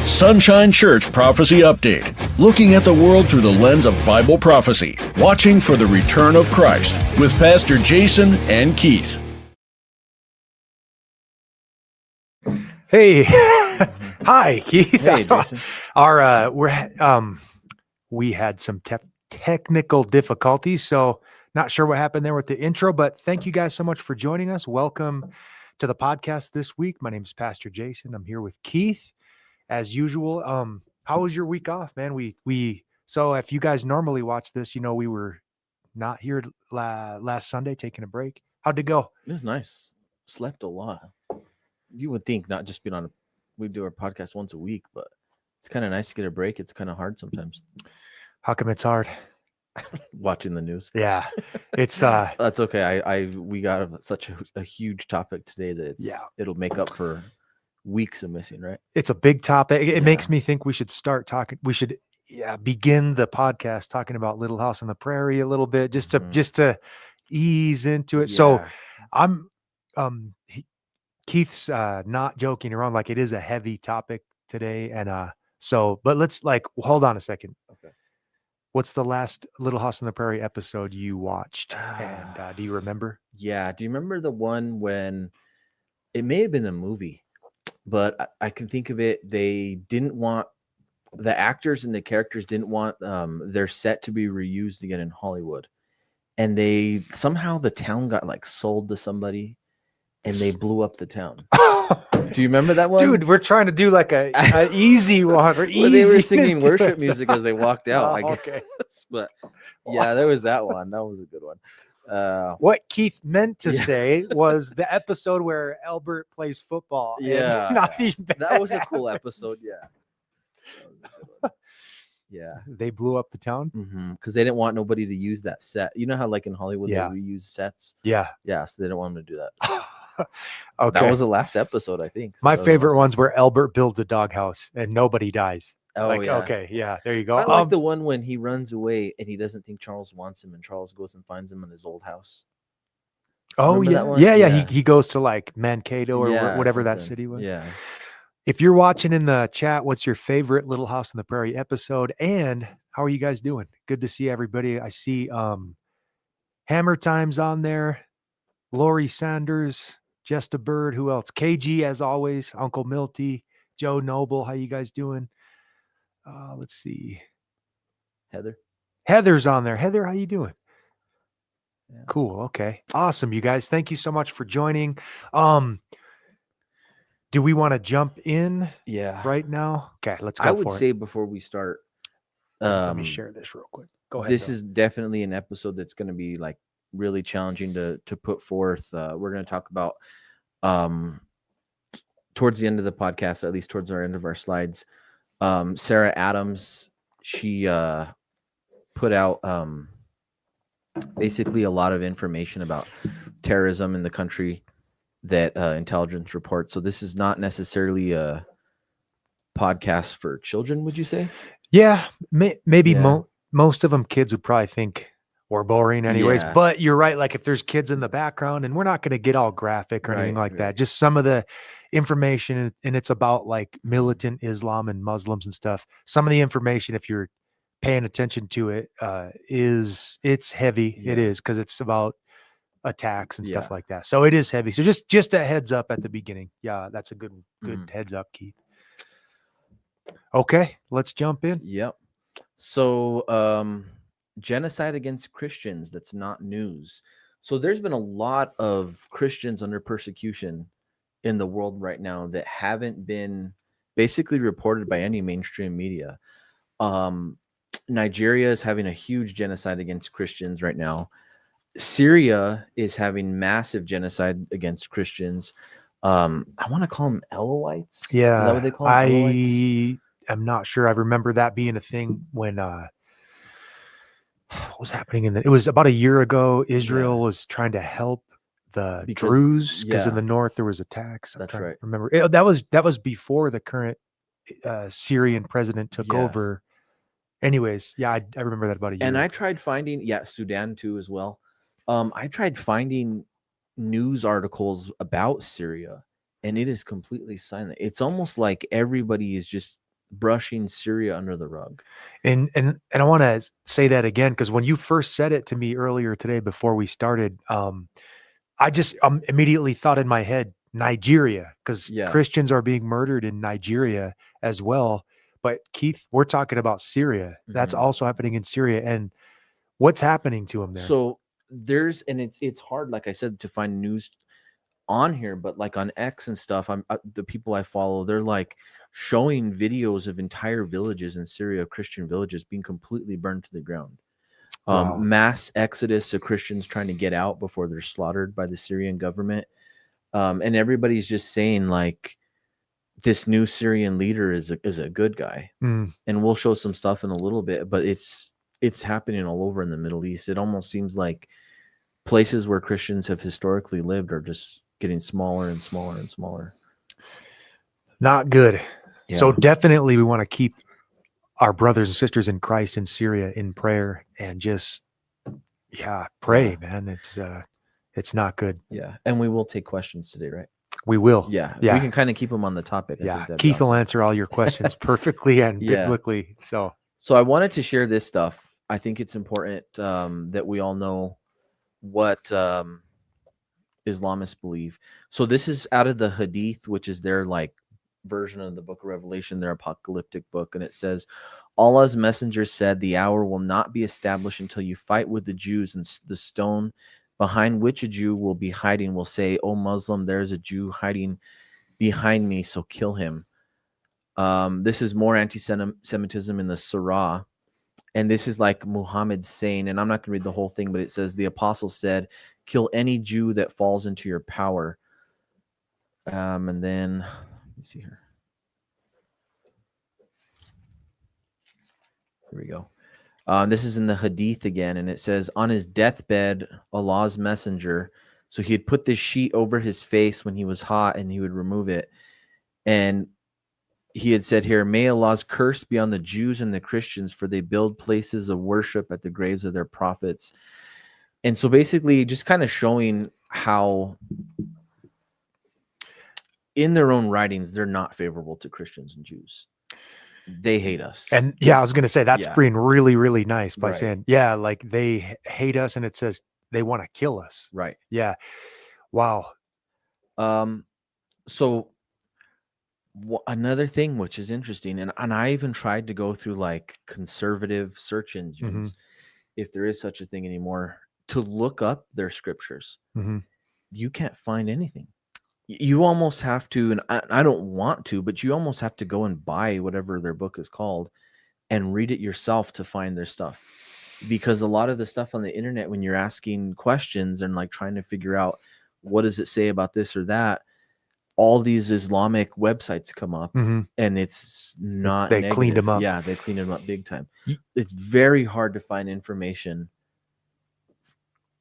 Sunshine Church Prophecy Update. Looking at the world through the lens of Bible prophecy. Watching for the return of Christ with Pastor Jason and Keith. Hey, hi, Keith. Hey, Jason. We had some technical difficulties, so not sure what happened there with the intro, but thank you guys so much for joining us. Welcome to the podcast this week. My name is Pastor Jason. I'm here with Keith, as usual. How was your week off, man? So if you guys normally watch this, you know we were not here last Sunday, taking a break. How'd it go? It was nice. Slept a lot. You would think not just being we do our podcast once a week, but it's kind of nice to get a break. It's kind of hard sometimes. How come it's hard? Watching the news. Yeah, it's That's okay. We got such a huge topic today that it'll make up for weeks of missing, right? It's a big topic. It makes me think we should begin the podcast talking about Little House on the Prairie a little bit, just to ease into it. So I'm Keith's not joking around, like it is a heavy topic today. And but let's hold on a second. Okay. What's the last Little House on the Prairie episode you watched? And do you remember? Yeah. Do you remember the one when it may have been the movie, but I can think of it. They didn't want the actors and the characters didn't want their set to be reused again in Hollywood. And somehow the town got sold to somebody and they blew up the town. Do you remember that one? Dude, we're trying to do an easy one. They were singing worship music as they walked out. Okay. But yeah, there was that one. That was a good one. What Keith meant to say was the episode where Albert plays football. Yeah. That was a cool episode. Yeah. Yeah. They blew up the town? Because they didn't want nobody to use that set. You know how in Hollywood they reuse sets? Yeah. Yeah, so they didn't want them to do that. Okay. That was the last episode, I think. So my favorite ones where Albert builds a doghouse and nobody dies. Oh, yeah. Okay, yeah, there you go. I like the one when he runs away and he doesn't think Charles wants him and Charles goes and finds him in his old house. Oh, Remember yeah. that one? Yeah. He goes to Mankato or whatever that something. city was. Yeah. If you're watching in the chat, what's your favorite Little House on the Prairie episode? And how are you guys doing? Good to see everybody. I see Hammer Time's on there. Lori Sanders, Jesta Bird. Who else? KG, as always. Uncle Milty. Joe Noble. How you guys doing? Let's see. Heather's on there. Heather, how you doing? Yeah. Cool. Okay. Awesome, you guys. Thank you so much for joining. Do we want to jump in right now? Okay, let's go. I would say before we start, let me share this real quick. Go ahead. This is definitely an episode that's going to be really challenging to put forth. We're going to talk about towards the end of the podcast, at least towards our end of our slides. Sarah Adams, she put out basically a lot of information about terrorism in the country that intelligence reports. So this is not necessarily a podcast for children, would you say? Yeah, maybe most of them kids would probably think we're boring anyways. Yeah. But you're right. If there's kids in the background, and we're not going to get all graphic or anything like that, just some of the information, and it's about militant Islam and Muslims and stuff. Some of the information, if you're paying attention to it, it's heavy. Yeah. It is, because it's about attacks and stuff like that. So it is heavy. So just a heads up at the beginning. Yeah, that's a good heads up, Keith. Okay, let's jump in. Yep. So genocide against Christians, that's not news. So there's been a lot of Christians under persecution in the world right now that haven't been basically reported by any mainstream media. Nigeria is having a huge genocide against Christians right now. Syria is having massive genocide against Christians. I want to call them Eloites. Yeah. Is that what they call them? Eloites? I'm not sure. I remember that being a thing when what was happening it was about a year ago. Israel was trying to help the Druze because in the north there was attacks. That's right. Remember that was before the current Syrian president took over. Anyways, I remember that about a year. And I tried finding Sudan too as well. I tried finding news articles about Syria, and it is completely silent. It's almost like everybody is just brushing Syria under the rug. And I want to say that again, because when you first said it to me earlier today before we started, I just immediately thought in my head Nigeria, because Yeah. Christians are being murdered in Nigeria as well. But Keith, we're talking about Syria. That's Mhm. also happening in Syria. And what's happening to them there? So there's, and it's hard, like I said, to find news on here, but like on X and stuff, the people I follow, they're like showing videos of entire villages in Syria, Christian villages, being completely burned to the ground. Wow. Mass exodus of Christians trying to get out before they're slaughtered by the Syrian government. And everybody's just saying like this new Syrian leader is a good guy. Mm. And we'll show some stuff in a little bit, but it's happening all over in the Middle East. It almost seems like places where Christians have historically lived are just getting smaller and smaller and smaller. Not good. Yeah. So definitely we want to keep our brothers and sisters in Christ in Syria in prayer, and just, pray, man. It's not good. Yeah. And we will take questions today, right? We will. Yeah. If Yeah. we can kind of keep them on the topic. I Yeah. think that'd Keith be will awesome. answer all your questions perfectly and Yeah. biblically. So I wanted to share this stuff. I think it's important that we all know what Islamists believe. So this is out of the Hadith, which is their like version of the book of Revelation, their apocalyptic book. And it says, Allah's messenger said, the hour will not be established until you fight with the Jews, and the stone behind which a Jew will be hiding will say, O Muslim, there is a Jew hiding behind me, so kill him. This is more anti-Semitism in the Surah. And this is like Muhammad saying, and I'm not going to read the whole thing, but it says, the apostle said, kill any Jew that falls into your power. And then, let me see here. Here we go. This is in the Hadith again, and it says, on his deathbed, Allah's messenger, so he had put this sheet over his face when he was hot, and he would remove it. And he had said here, may Allah's curse be on the Jews and the Christians, for they build places of worship at the graves of their prophets. And so basically just kind of showing how in their own writings, they're not favorable to Christians and Jews. They hate us. And I was going to say, that's being really, really nice by Right. saying, like they hate us, and it says they want to kill us. Right. Yeah. Wow. So another thing which is interesting, and I even tried to go through like conservative search engines, if there is such a thing anymore, to look up their scriptures. You can't find anything. You almost have to, and I don't want to, but you almost have to go and buy whatever their book is called and read it yourself to find their stuff. Because a lot of the stuff on the internet, when you're asking questions and like trying to figure out what does it say about this or that, all these Islamic websites come up, and it's not they negative. Cleaned them up. Yeah, they cleaned them up big time. It's very hard to find information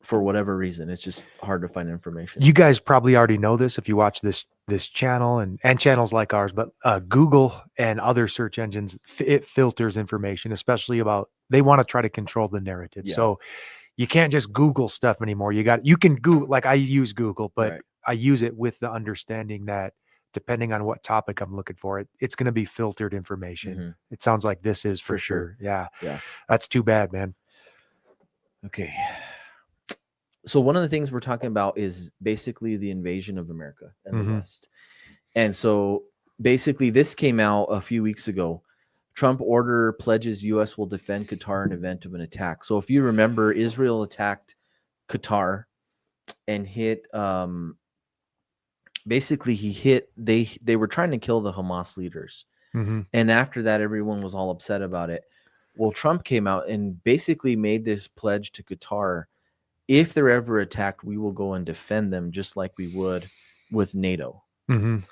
for whatever reason. It's just hard to find information. You guys probably already know this if you watch this channel and channels like ours, but Google and other search engines, it filters information, especially about, they want to try to control the narrative. Yeah. So you can't just Google stuff anymore. You can Google, like I use Google, but Right. I use it with the understanding that depending on what topic I'm looking for, it's going to be filtered information. It sounds like this is for sure. Yeah. That's too bad, man. Okay. So one of the things we're talking about is basically the invasion of America and the West. And so basically this came out a few weeks ago. Trump order pledges U.S. will defend Qatar in event of an attack. So if you remember, Israel attacked Qatar and hit, basically they were trying to kill the Hamas leaders. And after that, everyone was all upset about it. Well, Trump came out and basically made this pledge to Qatar: if they're ever attacked, we will go and defend them just like we would with NATO. Kind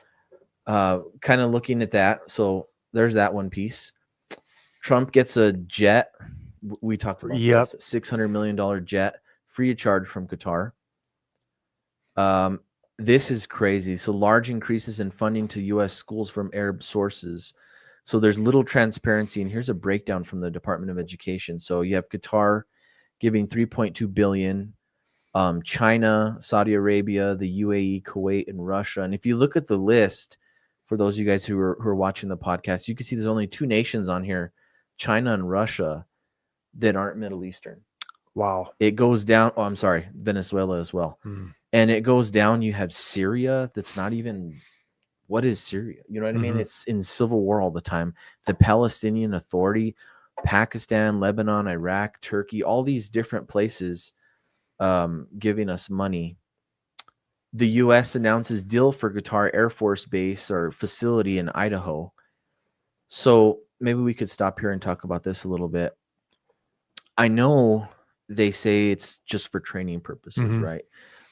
of looking at that. So there's that one piece. Trump gets a jet. We talked about this, $600 million jet, free of charge from Qatar. This is crazy. So large increases in funding to U.S. schools from Arab sources. So there's little transparency. And here's a breakdown from the Department of Education. So you have Qatar giving $3.2 billion, China, Saudi Arabia, the UAE, Kuwait, and Russia. And if you look at the list, for those of you guys who are watching the podcast, you can see there's only two nations on here, China and Russia, that aren't Middle Eastern. Wow. It goes down. Oh, I'm sorry, Venezuela as well. And it goes down. You have Syria. That's not even, what is Syria? You know what I mean? It's in civil war all the time. The Palestinian Authority, Pakistan, Lebanon, Iraq, Turkey, all these different places giving us money. The U.S. announces deal for Qatar Air Force Base or facility in Idaho. So maybe we could stop here and talk about this a little bit. I know they say it's just for training purposes, right?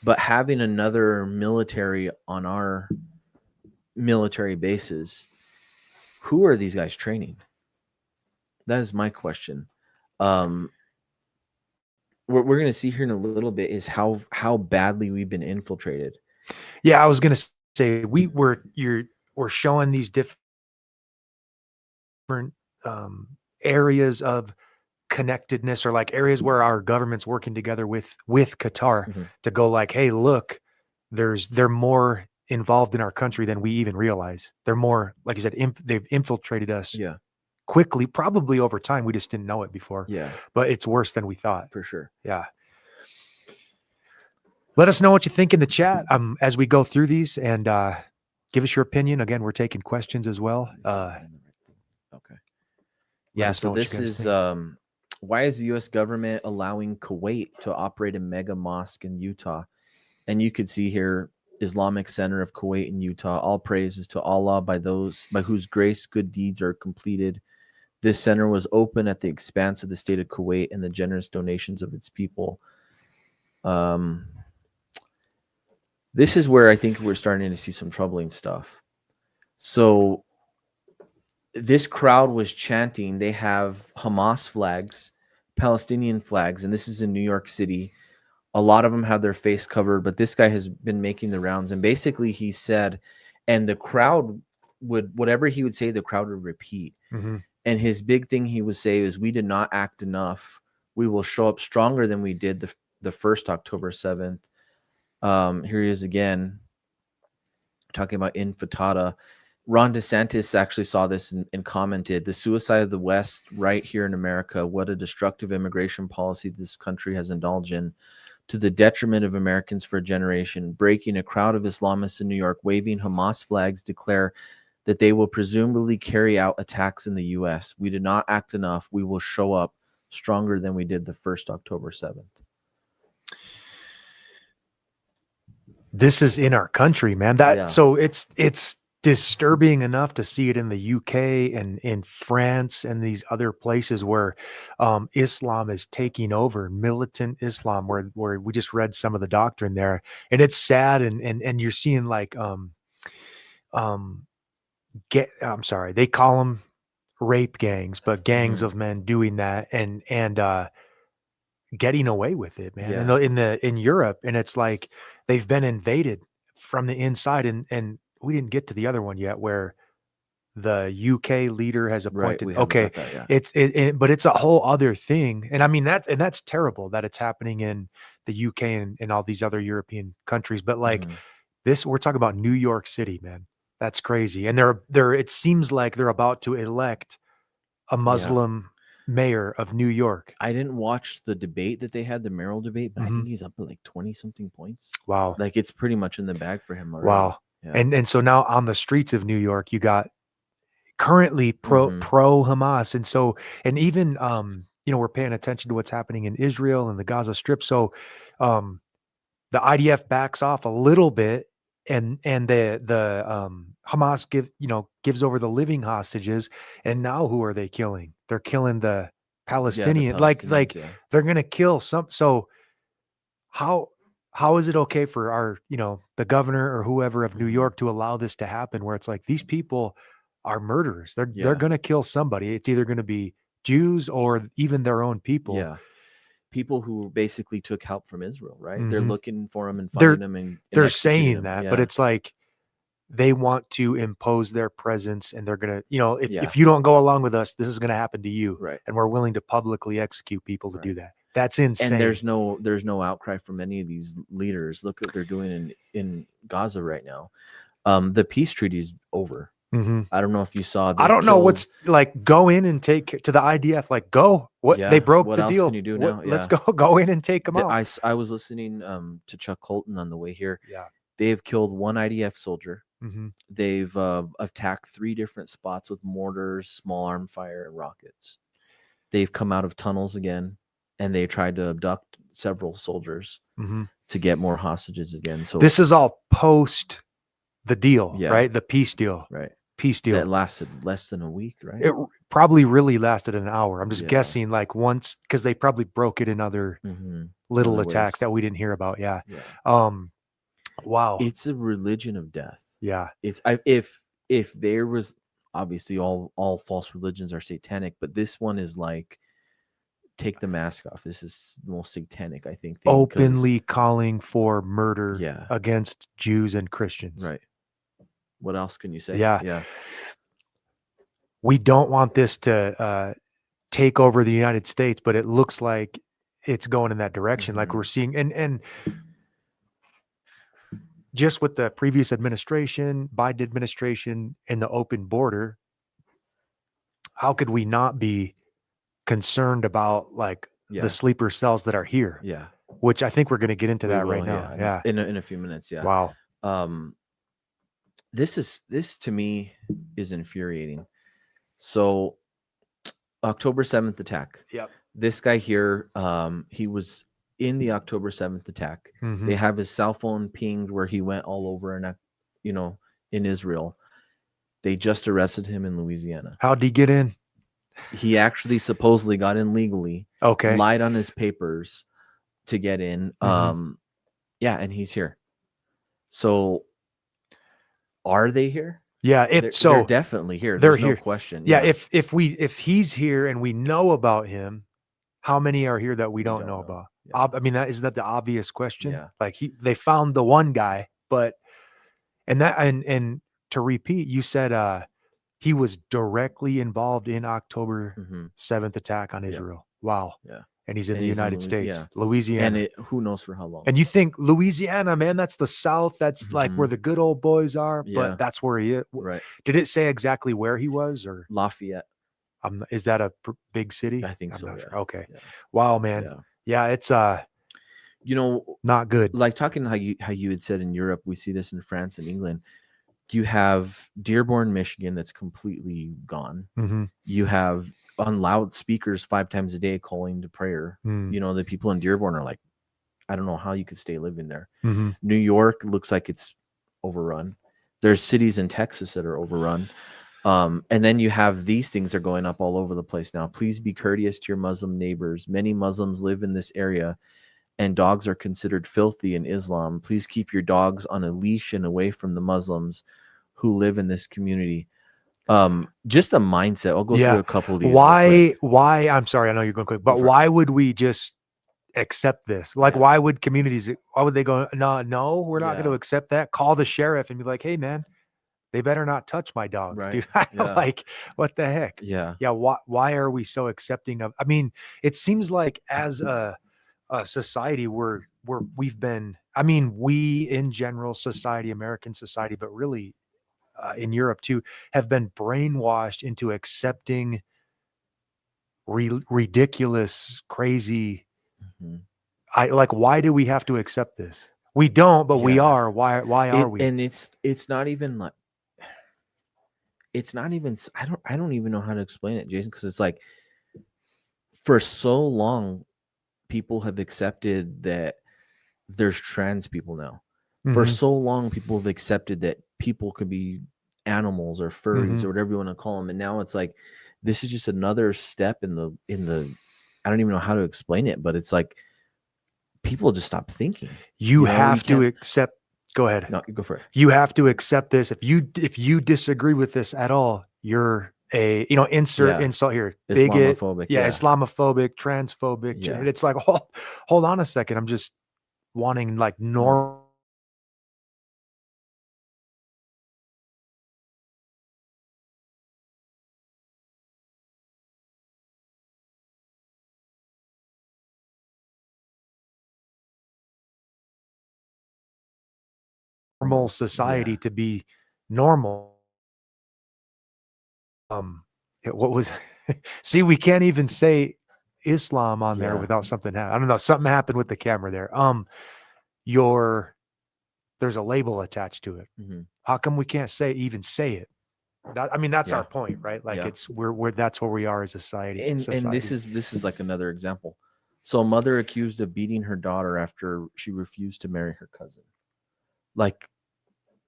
But having another military on our military bases, who are these guys training? That is my question. What we're going to see here in a little bit is how badly we've been infiltrated. Yeah, I was going to say we're showing these different areas of connectedness, or like areas where our government's working together with Qatar to go like, hey, look, they're more involved in our country than we even realize. They're more, like you said, they've infiltrated us quickly, probably over time. We just didn't know it before. Yeah, but it's worse than we thought. for sure. Yeah. Let us know what you think in the chat as we go through these, and give us your opinion. Again, we're taking questions as well. Okay. Yeah, so this is why is the U.S. government allowing Kuwait to operate a mega mosque in Utah? And you could see here, Islamic Center of Kuwait in Utah. All praises to Allah by whose grace good deeds are completed. This center was open at the expanse of the state of Kuwait and the generous donations of its people. This is where I think we're starting to see some troubling stuff. So this crowd was chanting. They have Hamas flags, Palestinian flags, and this is in New York City. A lot of them have their face covered, but this guy has been making the rounds. And basically he said, and the crowd whatever he would say, the crowd would repeat. And his big thing he would say is, we did not act enough. We will show up stronger than we did the first October 7th. Here he is again, talking about intifada. Ron DeSantis actually saw this and commented, the suicide of the West right here in America, what a destructive immigration policy this country has indulged in, to the detriment of Americans for a generation. Breaking, a crowd of Islamists in New York waving Hamas flags declare that they will presumably carry out attacks in the U.S. We did not act enough. We will show up stronger than we did the first October 7th. This is in our country, man. So it's disturbing enough to see it in the UK and in France and these other places where Islam is taking over, militant Islam, where we just read some of the doctrine there, and it's sad. And you're seeing like I'm sorry, they call them rape gangs, but gangs of men doing that and getting away with it, man. Yeah. In Europe, and it's like they've been invaded from the inside, and we didn't get to the other one yet, where the UK leader has appointed. Right, that, but it's a whole other thing, and I mean that's terrible that it's happening in the UK and all these other European countries. But like this, we're talking about New York City, man. That's crazy, and they're. It seems like they're about to elect a Muslim mayor of New York. I didn't watch the debate that they had, the mayoral debate, but I think he's up at like 20 something points. Wow. Like it's pretty much in the bag for him already. Wow. Yeah. And so now on the streets of New York, you got currently pro Hamas. And so, and even, we're paying attention to what's happening in Israel and the Gaza Strip. So, the IDF backs off a little bit, and the Hamas gives over the living hostages, and now who are they killing? They're killing the Palestinian. They're gonna kill some. So how is it okay for our the governor or whoever of New York to allow this to happen, where it's like these people are murderers? They're gonna kill somebody. It's either gonna be Jews or even their own people. Yeah. People who basically took help from Israel, right? They're looking for them and finding them, and they're saying that, but it's like they want to impose their presence, and they're gonna, if you don't go along with us, this is gonna happen to you, right? And we're willing to publicly execute people to do that. That's insane. And there's no outcry from any of these leaders. Look what they're doing in Gaza right now. The peace treaty is over. Mhm. I don't know if you saw. I They don't know killed- what's like, go in and take to the IDF, like, go. What Yeah, they broke what the else deal. can you do What, now? let's Yeah. go in and take them out. I was listening to Chuck Colton on the way here. Yeah. They have killed one IDF soldier. Mm-hmm. They've attacked 3 different spots with mortars, small arm fire, and rockets. They've come out of tunnels again, and they tried to abduct several soldiers Mm-hmm. to get more hostages again. So This is all post the deal, Yeah. right? The peace deal. right, Peace deal. that lasted less than a week, right? It probably really lasted an hour. I'm just Yeah. guessing, like, once, because they probably broke it in other Mm-hmm. little Other attacks ways. that we didn't hear about. Yeah. Yeah, Wow. it's a religion of death. Yeah. If there was, obviously all false religions are satanic, but this one is like, take the mask off. This is the most satanic, I think, thing, 'cause- Openly calling for murder Yeah. against Jews and Christians. right. What else can you say? Yeah. Yeah. We don't want this to take over the United States, but it looks like it's going in that direction. Like Mhm. we're seeing, and just with the previous administration, Biden administration, and the open border, how could we not be concerned about, like, Yeah. the sleeper cells that are here? Yeah. Which I think we're going to get into We that right will, now. Yeah. In a few minutes. Yeah. Wow. This to me is infuriating. So October 7th attack. Yep. This guy here, he was in the October 7th attack. Mhm. They have his cell phone pinged where he went all over in Israel. They just arrested him in Louisiana. How'd he get in? He actually supposedly got in legally, Okay. lied on his papers to get in. Mhm. Yeah, and he's here. So are they here? Yeah. They're definitely here. they're There's no here. question. Yeah. If he's here and we know about him, how many are here that we don't know about? Yeah. I mean, isn't that the obvious question? Yeah. Like they found the one guy, but and to repeat, you said he was directly involved in October Mhm. 7th attack on Yeah. Israel. Wow. Yeah. And he's in And the he's in United States, yeah. Louisiana. And who knows for how long. And you think Louisiana, man, that's the South. That's like where Mhm. the good old boys are, Yeah. but that's where he is. Right. Did it say exactly where he was, or Lafayette. is that a big city? I think I'm so. not Yeah. sure. Okay. Yeah. Wow, man. Yeah. Yeah, it's You know, not good. like talking how you had said in Europe, we see this in France and England. You have Dearborn, Michigan, that's completely gone. Mhm. You have on loudspeakers 5 times a day calling to prayer. Mm. You know, the people in Dearborn are like, I don't know how you could stay living there. Mhm. New York looks like it's overrun. There's cities in Texas that are overrun. And then you have these things are going up all over the place now. Please be courteous to your Muslim neighbors. Many Muslims live in this area, and dogs are considered filthy in Islam. Please keep your dogs on a leash and away from the Muslims who live in this community. Just the mindset. I'll go through a couple of these. Why? I'm sorry, I know you're going quick, but Go for it. why would we just accept this? Like, Yeah. why would communities? Why would they go? No, we're not going to Yeah. accept that. Call the sheriff and be like, hey, man, they better not touch my dog. Right. Dude. Yeah. Like, what the heck? Yeah. Yeah. Why are we so accepting of? I mean, it seems like as a society, we've been. I mean, we in general, society, American society, but really in Europe too, have been brainwashed into accepting ridiculous, crazy. Mhm. Why do we have to accept this? We don't, but we Yeah. are. Why are we? And it's not even like, it's not even, I don't even know how to explain it, Jason, because it's like for so long people have accepted that there's trans people now. For Mhm. so long people have accepted that people could be animals or furries Mhm. or whatever you want to call them, and now it's like this is just another step in the I don't even know how to explain it, but it's like people just stop thinking. You know, have you to can't- accept. Go ahead. No, go for it. You have to accept this. If you disagree with this at all, you're a insert Yeah. insult here. Bigot. Islamophobic. Yeah, Islamophobic, transphobic. Yeah. It's like, hold on a second. I'm just wanting like normal. Society Yeah. to be normal. what was see, we can't even say Islam on there Yeah. without something I don't know, something happened with the camera there. Your there's a label attached to it. Mhm. How come we can't even say it? I mean, that's Yeah. our point, right? Like Yeah. it's we're that's where we are as a society. And this is like another example. So a mother accused of beating her daughter after she refused to marry her cousin. Like,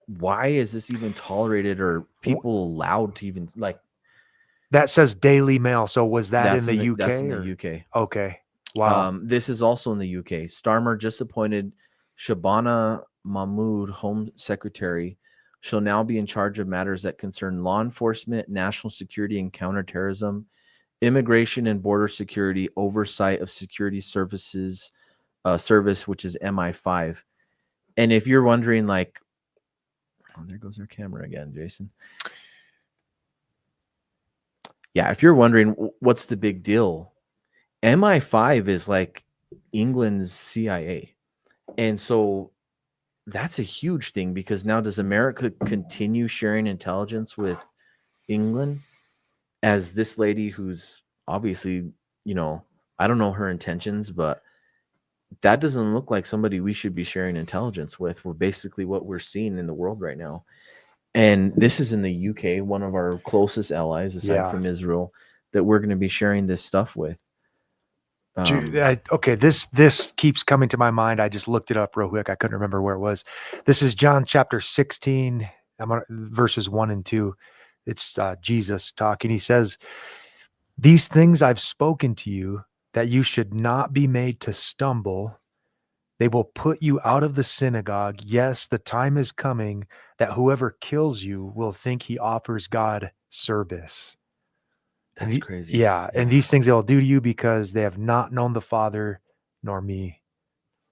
why is this even tolerated or people allowed to even like? That says Daily Mail. So was that in That's the UK? That's in or? the UK. Okay. Wow. This is also in the UK. Starmer just appointed Shabana Mahmood Home Secretary. She'll now be in charge of matters that concern law enforcement, national security and counterterrorism, immigration and border security, oversight of security services, service, which is MI5. And if you're wondering, like, oh, there goes our camera again, Jason. Yeah, if you're wondering what's the big deal, MI5 is like England's CIA. And so that's a huge thing because now does America continue sharing intelligence with England as this lady who's obviously, I don't know her intentions, but that doesn't look like somebody we should be sharing intelligence with. We're basically what we're seeing in the world right now. And this is in the UK, one of our closest allies, aside from Israel, that we're going to be sharing this stuff with. Okay, this keeps coming to my mind. I just looked it up real quick. I couldn't remember where it was. This is John chapter 16, verses 1 and 2. It's Jesus talking. He says, "These things I've spoken to you, that you should not be made to stumble. They will put you out of the synagogue. Yes, the time is coming that whoever kills you will think he offers God service." That's crazy. Yeah. And these things they'll do to you because they have not known the Father nor me.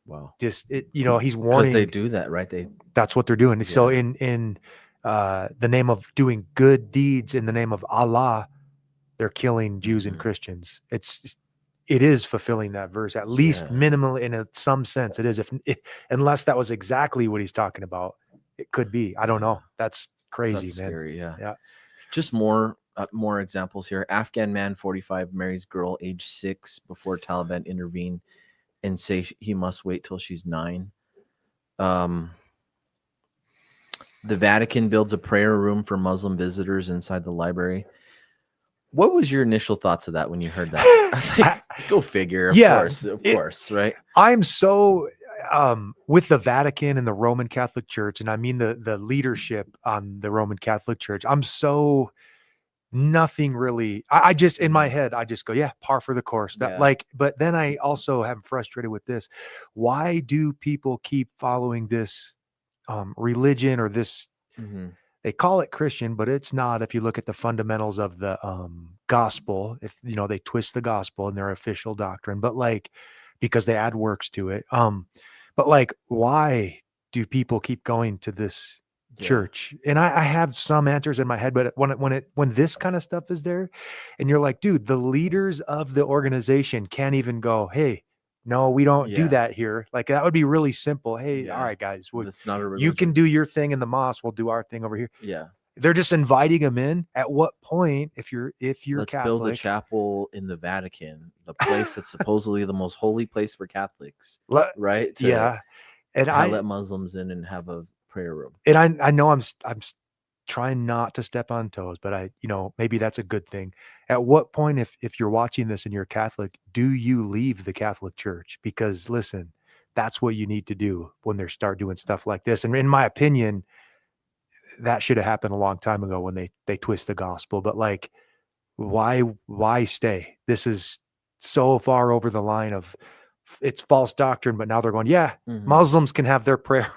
Wow. Just he's warning. Because they do that, right? That's what they're doing. Yeah. So in the name of doing good deeds in the name of Allah, they're killing Jews and Christians. It is fulfilling that verse, at least minimally in some sense. It is. If unless that was exactly what he's talking about, it could be. I don't know. That's crazy, That's man. Scary, yeah. Yeah. Just more examples here. Afghan man 45 marries girl age 6 before Taliban intervene and say he must wait till she's 9. The Vatican builds a prayer room for Muslim visitors inside the library. What was your initial thoughts of that when you heard that? I was like, go figure. Of course, right? I'm so with the Vatican and the Roman Catholic Church, and I mean the leadership on the Roman Catholic Church. I'm so nothing really. I just in my head, I just go, yeah, par for the course. But then I also am frustrated with this. Why do people keep following this religion or this? They call it Christian, but it's not. If you look at the fundamentals of the gospel, if they twist the gospel in their official doctrine, but because they add works to it. But why do people keep going to this church? And I have some answers in my head, but when this kind of stuff is there, and you're like, dude, the leaders of the organization can't even go, hey, no, we don't do that here. Like that would be really simple. Hey, all right, guys, that's not a religion. You can do your thing in the mosque. We'll do our thing over here. Yeah. They're just inviting them in. At what point, if you're Let's Catholic, build a chapel in the Vatican, the place that's supposedly the most holy place for Catholics, right? And I let Muslims in and have a prayer room. And I know I'm trying not to step on toes, but maybe that's a good thing. At what point, if you're watching this and you're Catholic, do you leave the Catholic Church? Because listen, that's what you need to do when they start doing stuff like this. And in my opinion, that should have happened a long time ago when they twist the gospel. But why stay? This is so far over the line of it's false doctrine, but now they're going, Muslims can have their prayer.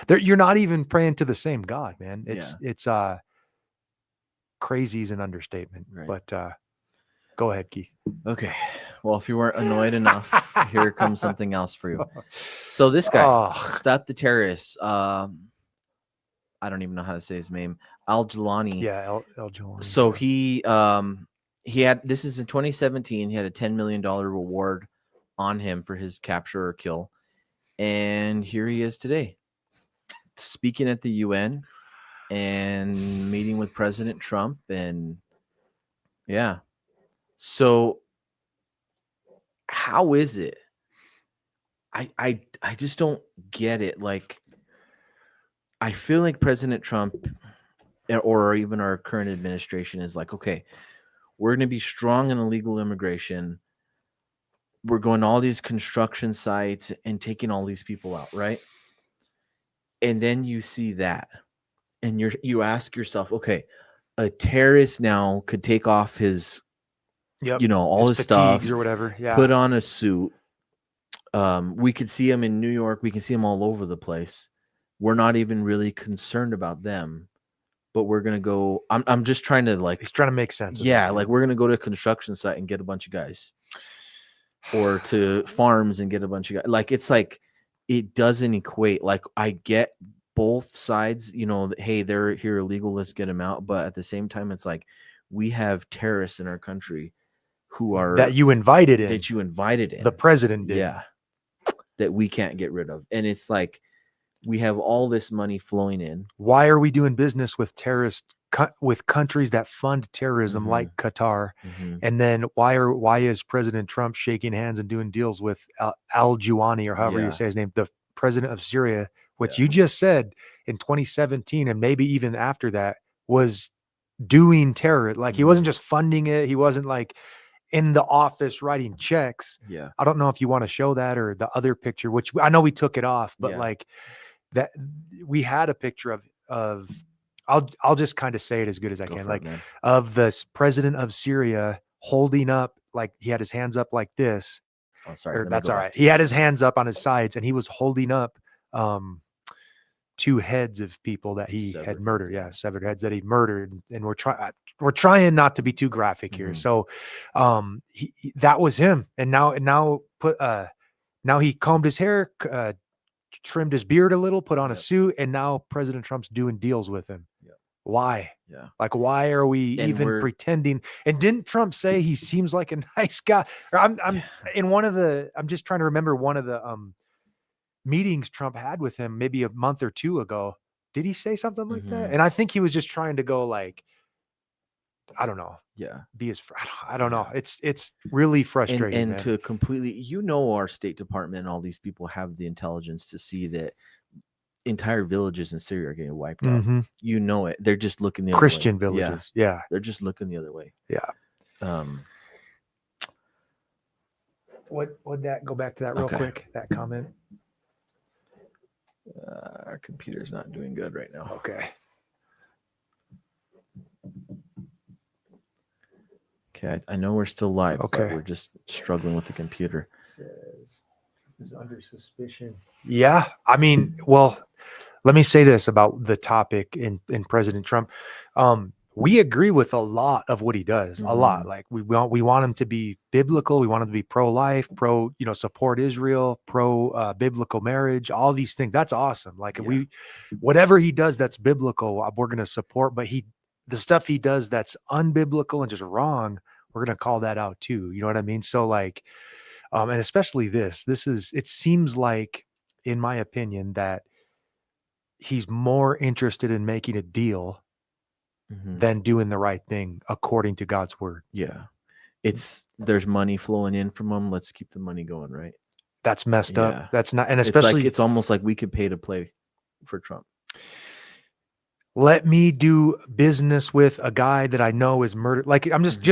You're not even praying to the same God, man. It's crazy is an understatement, right. But go ahead, Keith. Okay. Well, if you weren't annoyed enough, here comes something else for you. So this guy, Stop the Terrorists. I don't even know how to say his name. Al-Jilani. Yeah, Al-Jilani. So he had, this is in 2017, he had a $10 million reward on him for his capture or kill. And here he is today, speaking at the UN and meeting with President Trump and Yeah. So how is it? I just don't get it. Like, I feel like President Trump or even our current administration is like, okay, we're going to be strong in illegal immigration. We're going to all these construction sites and taking all these people out, right? And then you see that, and you ask yourself, okay, a terrorist now could take off his, Yep. all his stuff, fatigues or whatever. Yeah. put on a suit. We could see him in New York. We can see him all over the place. We're not even really concerned about them, but we're gonna go. I'm just trying to like. He's trying to make sense. Yeah, like we're gonna go to a construction site and get a bunch of guys, or to farms and get a bunch of guys. Like, it's like, it doesn't equate. Like, I get both sides. Hey, they're here illegal. Let's get them out. But at the same time, it's like, we have terrorists in our country who are that you invited in. The president did. Yeah. That we can't get rid of. And it's like, we have all this money flowing in. Why are we doing business with with countries that fund terrorism, Mhm. like Qatar? Mhm. And then why is President Trump shaking hands and doing deals with Al-Juwani, or however Yeah. you say his name, the president of Syria, which Yeah. you just said in 2017, and maybe even after that, was doing terror. Like, he wasn't just funding it. He wasn't like in the office writing checks. Yeah. I don't know if you want to show that, or the other picture, which I know we took it off, but Yeah. like that, we had a picture of I'll just kind of say it as good as I Go can, for like, it, man. of the president of Syria holding up, like, he had his hands up like this. Oh, sorry. Or, Let me that's go all back right. to He it. had his hands up on his sides, and he was holding up two heads of people that he Severed had heads, murdered. yeah. Yeah, severed heads that he murdered. And we're trying not to be too graphic here. Mhm. So that was him. And now he combed his hair, trimmed his beard a little, put on a Yep. suit, and now President Trump's doing deals with him. Yep. Why? Yeah. Like, why are we And even we're- pretending? And didn't Trump say he seems like a nice guy? Or I'm just trying to remember one of the meetings Trump had with him maybe a month or two ago. Did he say something like that? Mhm. And I think he was just trying to go, like, I don't know, Yeah. be as I don't know. Yeah. It's really frustrating. And man. to completely, our State Department and all these people have the intelligence to see that entire villages in Syria are getting wiped out. Mhm. It. They're just looking the other Christian way. villages. Yeah. They're just looking the other way. Yeah. Would that go back to that real Okay. quick? That comment. Our computer's not doing good right now. Okay. Okay, I know we're still live, Okay. but we're just struggling with the computer. It says is under suspicion. Yeah. I mean, well, let me say this about the topic in President Trump. We agree with a lot of what he does, a lot. Mhm. Like, we want him to be biblical. We want him to be pro-life, support Israel, biblical marriage, all these things. That's awesome. Like, Yeah. whatever he does that's biblical, we're going to support. But the stuff he does that's unbiblical and just wrong, we're going to call that out too. You know what I mean? So, like, and especially it seems like, in my opinion, that he's more interested in making a deal Mhm. than doing the right thing according to God's word. Yeah. There's money flowing in from them. Let's keep the money going, right? That's messed Yeah. up. That's not, and especially it's almost like we could pay to play for Trump. let me do business with a guy that I know is murdered. Like, I'm just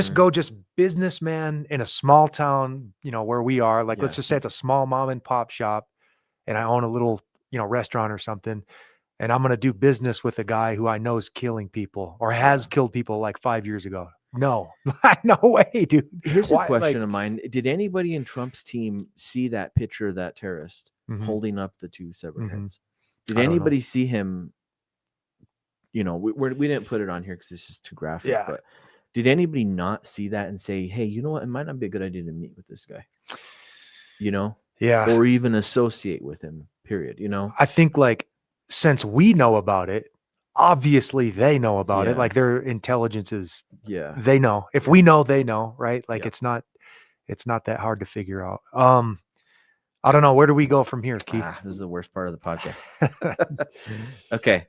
businessman in a small town, where we are. Like, let's Yeah. just say it's a small mom and pop shop, and I own a little, restaurant or something. And I'm going to do business with a guy who I know is killing people or has killed people like 5 years ago. No, no way, dude. Here's Why, a question like- of mine. Did anybody in Trump's team see that picture of that terrorist Mhm. holding up the two severed Mhm. heads? Did I don't know. anybody see him? We didn't put it on here because it's just too graphic. Yeah. But did anybody not see that and say, hey, you know what? It might not be a good idea to meet with this guy, Yeah. or even associate with him, period. I think, like, since we know about it, obviously they know about it. Yeah. Like, their intelligence is, Yeah. they know. If we know, they know, right? Like, Yeah. it's not that hard to figure out. I don't know. Where do we go from here, Keith? This is the worst part of the podcast. Okay.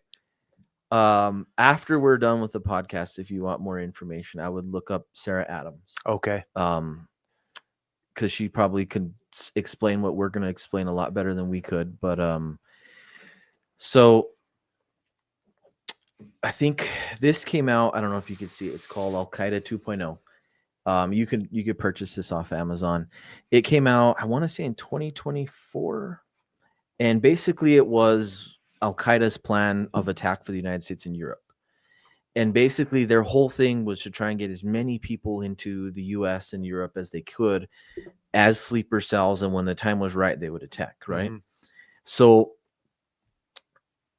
After we're done with the podcast, if you want more information, I would look up Sarah Adams. Okay. Because she probably could explain what we're going to explain a lot better than we could. But so I think this came out. I don't know if you could see it. It's called Al Qaeda 2.0. You could purchase this off Amazon. It came out, I want to say, in 2024, and basically it was Al Qaeda's plan of attack for the United States and Europe. And basically their whole thing was to try and get as many people into the US and Europe as they could as sleeper cells, and when the time was right, they would attack, right? So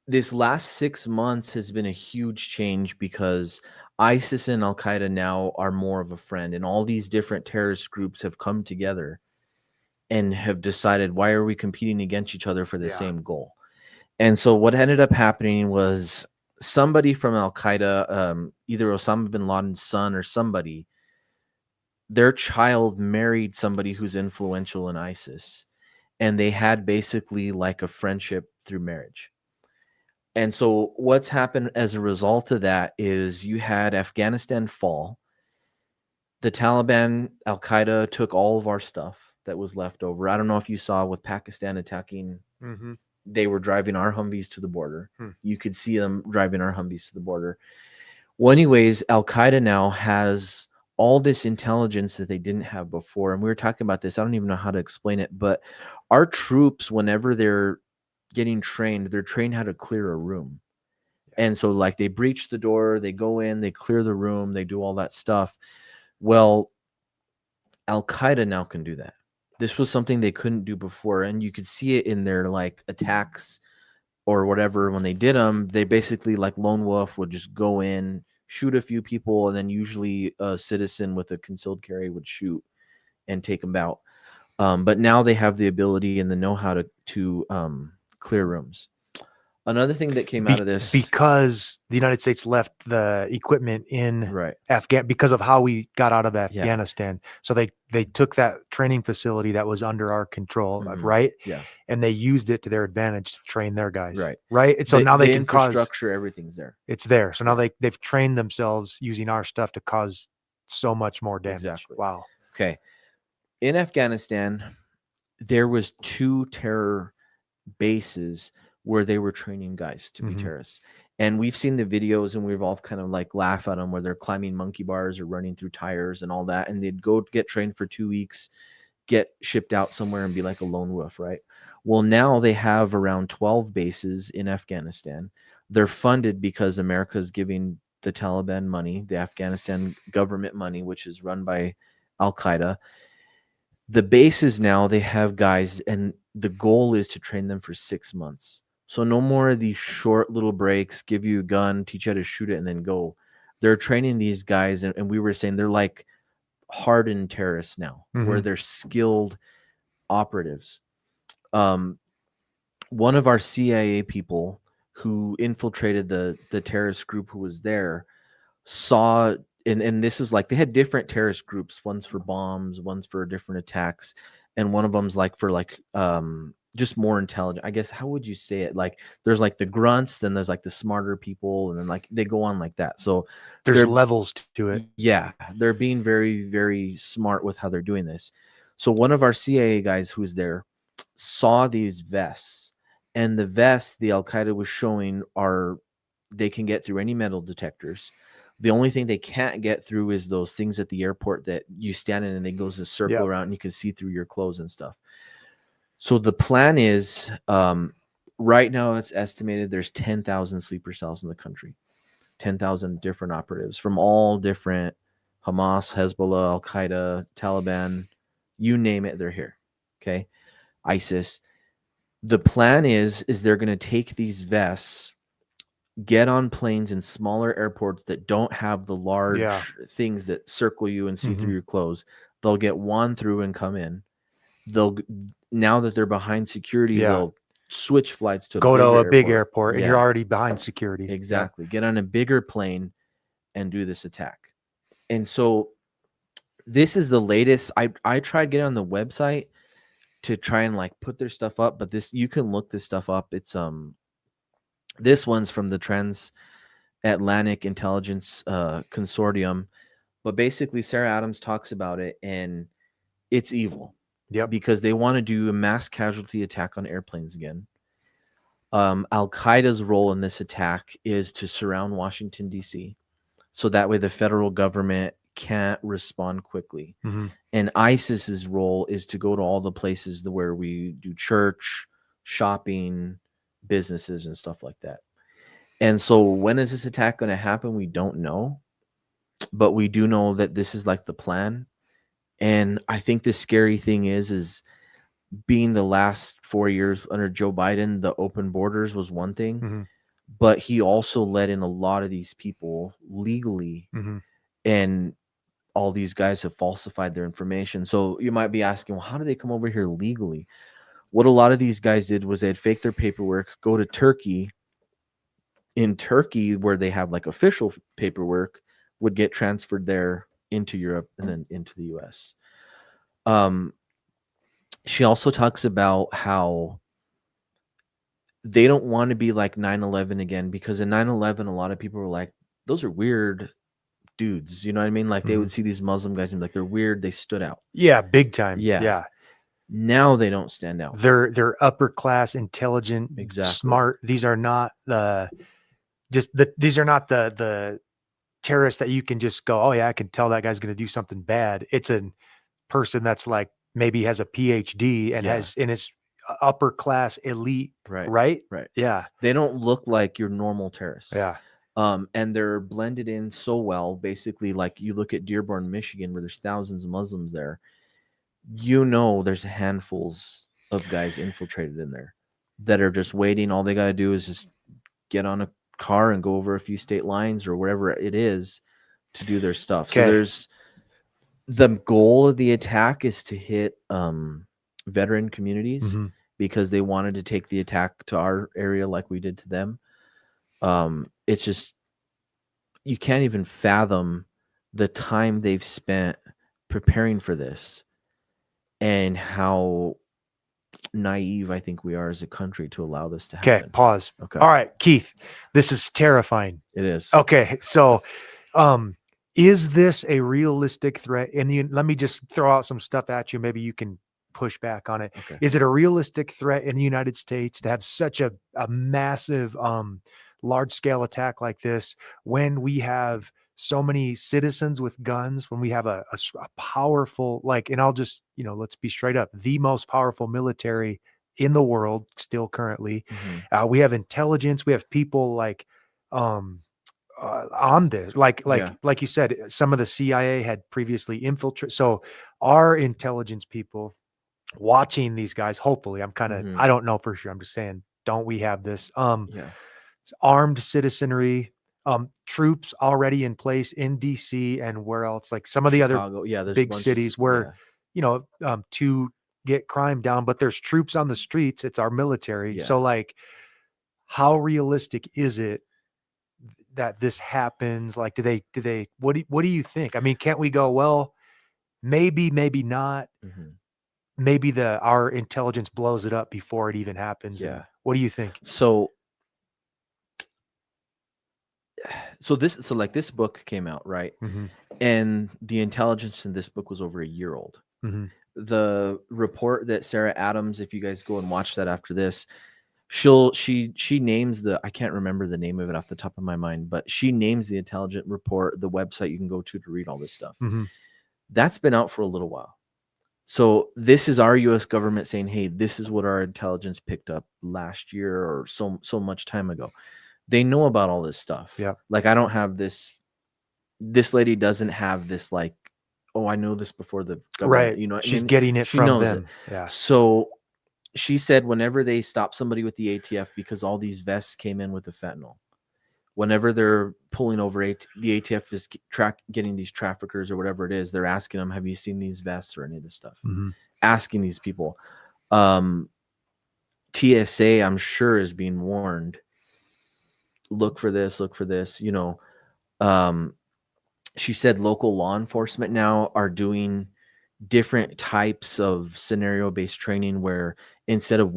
this last 6 months has been a huge change because ISIS and Al Qaeda now are more of a friend, and all these different terrorist groups have come together and have decided, why are we competing against each other for the same goal? And so what ended up happening was somebody from Al Qaeda, either Osama bin Laden's son or somebody, their child married somebody who's influential in ISIS, and they had basically like a friendship through marriage. And so what's happened as a result of that is you had Afghanistan fall. The Taliban, Al Qaeda took all of our stuff that was left over. I don't know if you saw with Pakistan attacking, they were driving our Humvees to the border. You could see them driving our Humvees to the border. Well, anyways, Al Qaeda now has all this intelligence that they didn't have before. And we were talking about this. I don't even know how to explain it, but our troops, whenever they're getting trained, they're trained how to clear a room. And so like they breach the door, they go in, they clear the room, they do all that stuff. Well, Al Qaeda now can do that. This was something they couldn't do before. And you could see it in their like attacks or whatever. When they did them, they basically, like Lone Wolf, would just go in, shoot a few people, and then usually a citizen with a concealed carry would shoot and take them out. But now they have the ability and the know-how to clear rooms. Another thing that came out of this, because the United States left the equipment in right, because of how we got out of Afghanistan. So they took that training facility that was under our control, right? Yeah. And they used it to their advantage to train their guys. Right. And so now they can infrastructure, everything's there. It's there. So now they've trained themselves using our stuff to cause so much more damage. Exactly. Wow. Okay. In Afghanistan, there was 2 terror bases where they were training guys to be terrorists. And we've seen the videos, and we've all kind of like laugh at them where they're climbing monkey bars or running through tires and all that. And they'd go get trained for 2 weeks, get shipped out somewhere and be like a lone wolf, right? Well, now they have around 12 bases in Afghanistan. They're funded because America's giving the Taliban money, the Afghanistan government money, which is run by Al Qaeda. The bases now, they have guys, and the goal is to train them for 6 months. So no more of these short little breaks, give you a gun, teach you how to shoot it, and then go. They're training these guys, and we were saying they're like hardened terrorists now, where they're skilled operatives. One of our CIA people who infiltrated the terrorist group who was there saw, and this is like, they had different terrorist groups, one's for bombs, one's for different attacks, and one of them's like for like just more intelligent, I guess. How would you say it? Like there's like the grunts, then there's like the smarter people, and then like they go on like that. So there's levels to it. Yeah, they're being very, very smart with how they're doing this. So one of our CIA guys who's there saw these vests, and the vests the Al Qaeda was showing they can get through any metal detectors. The only thing they can't get through is those things at the airport that you stand in and they goes a circle around and you can see through your clothes and stuff. So the plan is, right now it's estimated there's 10,000 sleeper cells in the country, 10,000 different operatives from all different Hamas, Hezbollah, Al Qaeda, Taliban, you name it, they're here. Okay. ISIS. The plan is they're going to take these vests, get on planes in smaller airports that don't have the large things that circle you and see through your clothes. They'll get one through and come in. Now that they're behind security, they'll switch flights to go to a big airport, and you're already behind security. Exactly. Get on a bigger plane and do this attack. And so this is the latest. I tried getting on the website to try and like put their stuff up, but you can look this stuff up. It's this one's from the Atlantic Intelligence Consortium. But basically, Sarah Adams talks about it, and it's evil. Yep. Because they want to do a mass casualty attack on airplanes again. Al-Qaeda's role in this attack is to surround Washington, D.C., so that way the federal government can't respond quickly. Mhm. And ISIS's role is to go to all the places where we do church, shopping, businesses, and stuff like that. And so when is this attack going to happen? We don't know. But we do know that this is like the plan. And I think the scary thing is being the last 4 years under Joe Biden, the open borders was one thing, Mhm. but he also let in a lot of these people legally, Mhm. and all these guys have falsified their information. So you might be asking, well, how do they come over here legally? What a lot of these guys did was they'd fake their paperwork, go to Turkey. In Turkey, where they have like official paperwork, would get transferred there into Europe and then into the US. She also talks about how they don't want to be like 9/11 again, because in 9/11, a lot of people were like, those are weird dudes. You know what I mean? Like they would see these Muslim guys and be like, they're weird. They stood out. Yeah, big time. Yeah. Yeah. Now they don't stand out. They're upper class, intelligent, Exactly. smart. These are not these are not the terrorists that you can just go, oh yeah, I can tell that guy's going to do something bad. It's a person that's like maybe has a PhD and Yeah. has in his upper class elite, Right. right? Right. Yeah. They don't look like your normal terrorists. Yeah. And they're blended in so well. Basically, like you look at Dearborn, Michigan, where there's thousands of Muslims there. You know, there's handfuls of guys infiltrated in there that are just waiting. All they got to do is just get on a car and go over a few state lines or wherever it is to do their stuff. So Okay. there's the goal of the attack is to hit veteran communities, Mhm. because they wanted to take the attack to our area like we did to them. It's just, you can't even fathom the time they've spent preparing for this and how naive I think we are as a country to allow this to Okay. happen. Pause. Okay. All right, Keith, this is terrifying. It is. Okay. So, is this a realistic threat? And let me just throw out some stuff at you. Maybe you can push back on it. Okay. Is it a realistic threat in the United States to have such a massive, large scale attack like this when we have so many citizens with guns, when we have a powerful, like, and I'll just, let's be straight up, the most powerful military in the world still currently. Mhm. We have intelligence. We have people like, on this, like you said, some of the CIA had previously infiltrated. So our intelligence people watching these guys, hopefully, I'm kind of, Mhm. I don't know for sure. I'm just saying, don't we have this? Yeah. Armed citizenry, troops already in place in DC and where else, like some of the other Chicago. Yeah, there's a big bunch of cities where, to get crime down, but there's troops on the streets. It's our military. Yeah. So like, how realistic is it that this happens? Like, what do you think? I mean, can't we go, well, maybe not, Mhm. maybe our intelligence blows it up before it even happens? Yeah. And what do you think? So like this book came out, right? Mm-hmm. And the intelligence in this book was over a year old. Mm-hmm. The report that Sarah Adams, if you guys go and watch that after this, she names I can't remember the name of it off the top of my mind, but she names the intelligent report, the website you can go to read all this stuff. Mm-hmm. That's been out for a little while. So this is our US government saying, hey, this is what our intelligence picked up last year or so much time ago. They know about all this stuff. Yeah. Like I don't have this lady doesn't have this like, oh, I know this before the government, Right. you know what I She's mean? getting it She from knows them. it. Yeah. So she said whenever they stop somebody with the ATF, because all these vests came in with the fentanyl, whenever they're pulling over, the ATF is getting these traffickers or whatever it is, they're asking them, have you seen these vests or any of this stuff? Mm-hmm. Asking these people. TSA, I'm sure, is being warned. Look for this, she said local law enforcement now are doing different types of scenario-based training where instead of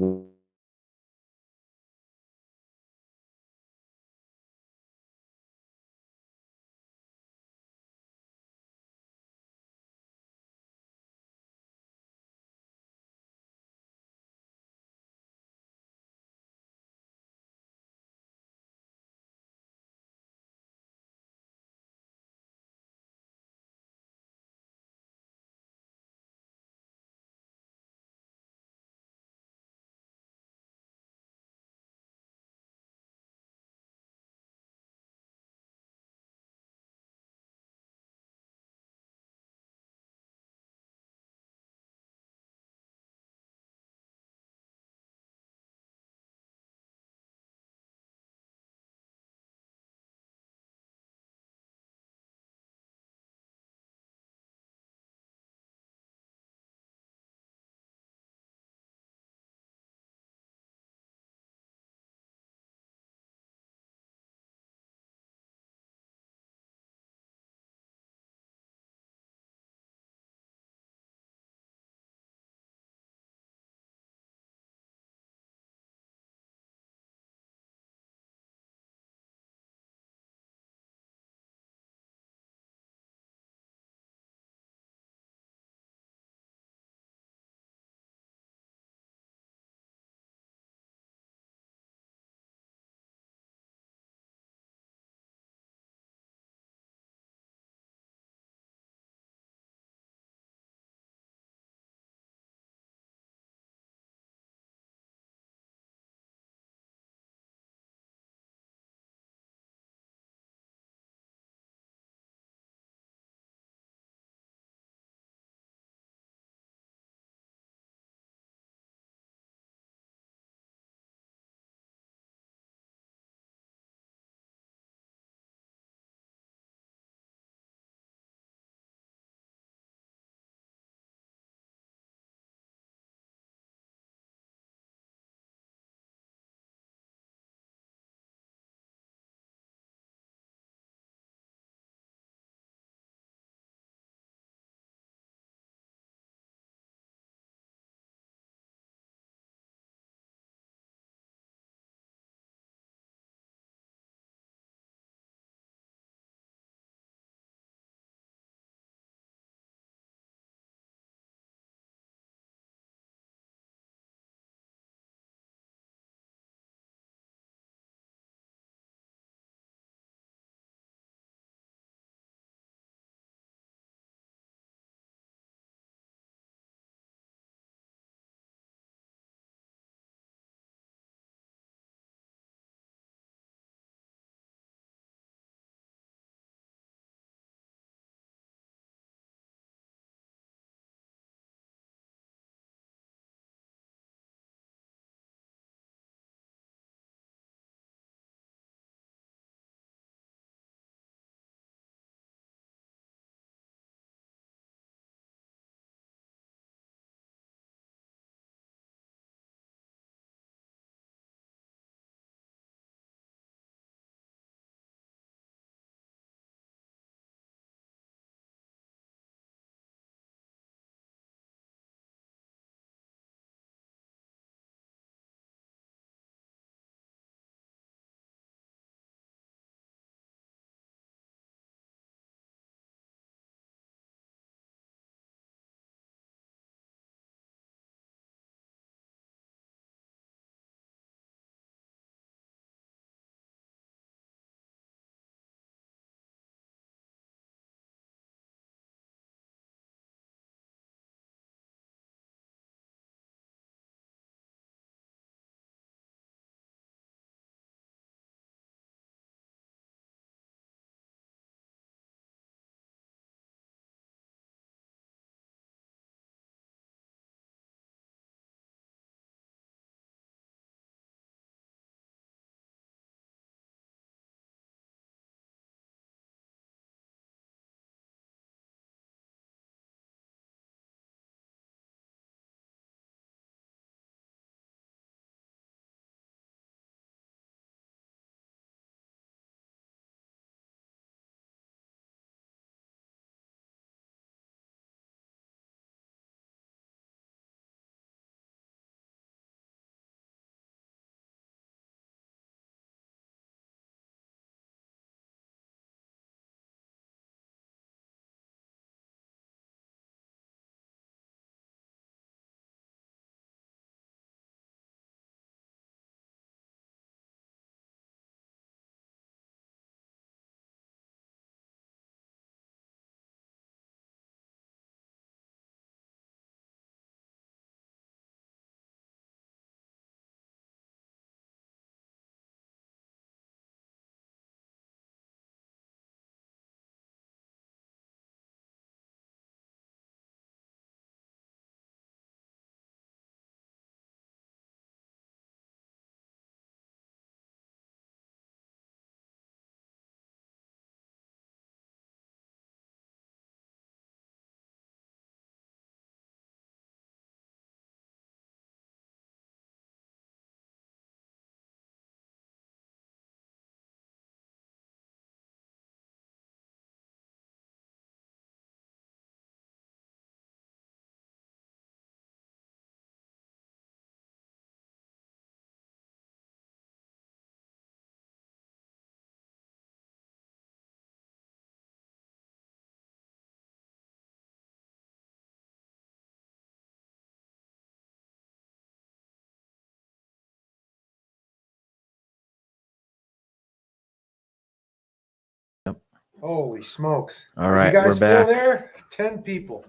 Holy smokes. All Are right, you guys we're still back. there? 10 people.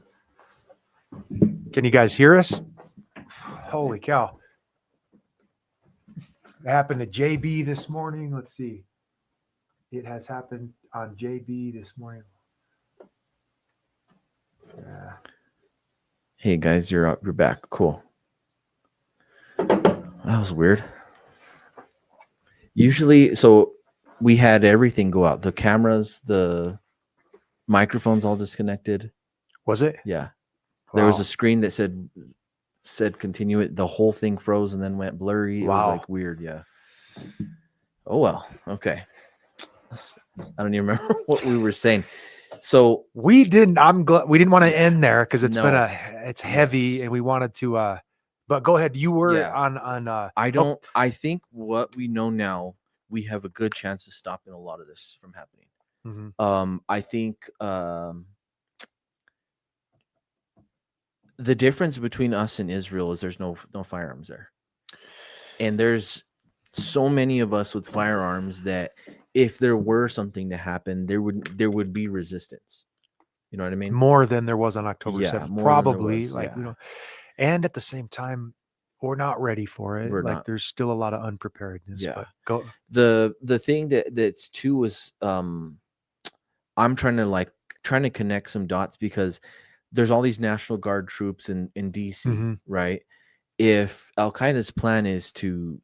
Can you guys hear us? Holy cow. It happened to JB this morning. Let's see. It has happened on JB this morning. Yeah. Hey guys, you're up. You're back. Cool. That was weird. Usually, so we had everything go out. The cameras, the microphones all disconnected. Was it? Yeah. There was Wow. a screen that said continue it. The whole thing froze and then went blurry. It was Wow. like weird. Yeah. Oh well. Okay. I don't even remember what we were saying. So We didn't. I'm glad we didn't want to end there because it's been No. it's heavy and we wanted to. But go ahead. You were Yeah. on. I don't. I think what we know now, we have a good chance of stopping a lot of this from happening. Mhm. I think the difference between us and Israel is there's no firearms there, and there's so many of us with firearms that if there were something to happen, there would be resistance. You know what I mean? More than there was on October Yeah, 7th. more than there Probably was, like yeah. we don't. And at the same time, we're not ready for it. We're Like not. there's still a lot of unpreparedness. Yeah. But go. The thing that's too is I'm trying to connect some dots because there's all these National Guard troops in DC, Mhm. right? If Al Qaeda's plan is to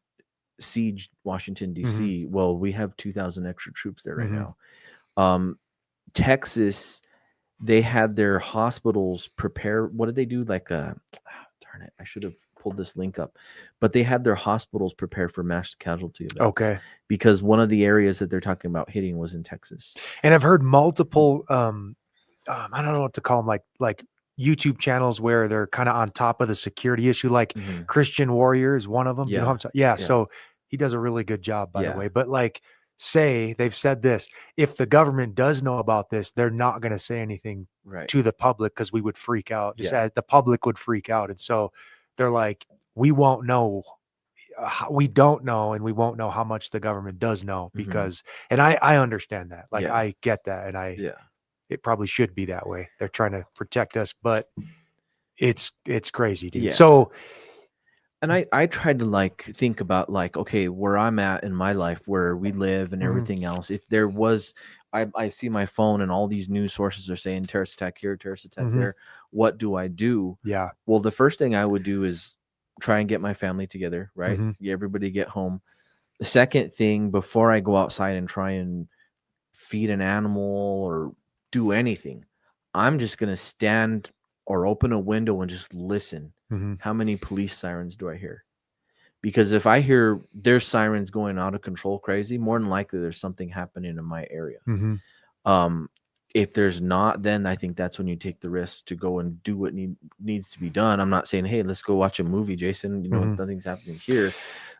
siege Washington DC, well, we have 2,000 extra troops there right Mhm. now. Texas, they had their hospitals prepare. What did they do? Like darn it, I should have pulled this link up, but they had their hospitals prepare for mass casualty events. Okay. Because one of the areas that they're talking about hitting was in Texas. And I've heard multiple. I don't know what to call them. Like YouTube channels where they're kind of on top of the security issue. Like Mhm. Christian Warrior is one of them. You know Yeah. what I'm talking? Yeah. Yeah. So he does a really good job, by Yeah. the way. But like, say they've said this: if the government does know about this, they're not going to say anything Right. to the public because we would freak out. Just Yeah. as the public would freak out, and so they're like, we won't know. We don't know, and we won't know how much the government does know Mhm. because, and I understand that. Like Yeah. I get that, and Yeah. it probably should be that way. They're trying to protect us, but it's crazy, dude. Yeah. So And I tried to like think about like, okay, where I'm at in my life, where we live and Mhm. everything else. If there was, I see my phone and all these news sources are saying terrorist attack here, terrorist attack Mhm. there. What do I do? yeah, Well, the first thing I would do is try and get my family together, right? Mhm. Everybody get home. The second thing, before I go outside and try and feed an animal or do anything, I'm just going to stand or open a window and just listen. Mhm. How many police sirens do I hear? Because if I hear their sirens going out of control crazy, more than likely there's something happening in my area. Mhm. If there's not, then I think that's when you take the risk to go and do what needs to be done. I'm not saying, hey, let's go watch a movie, Jason. You know, Mhm. nothing's happening here.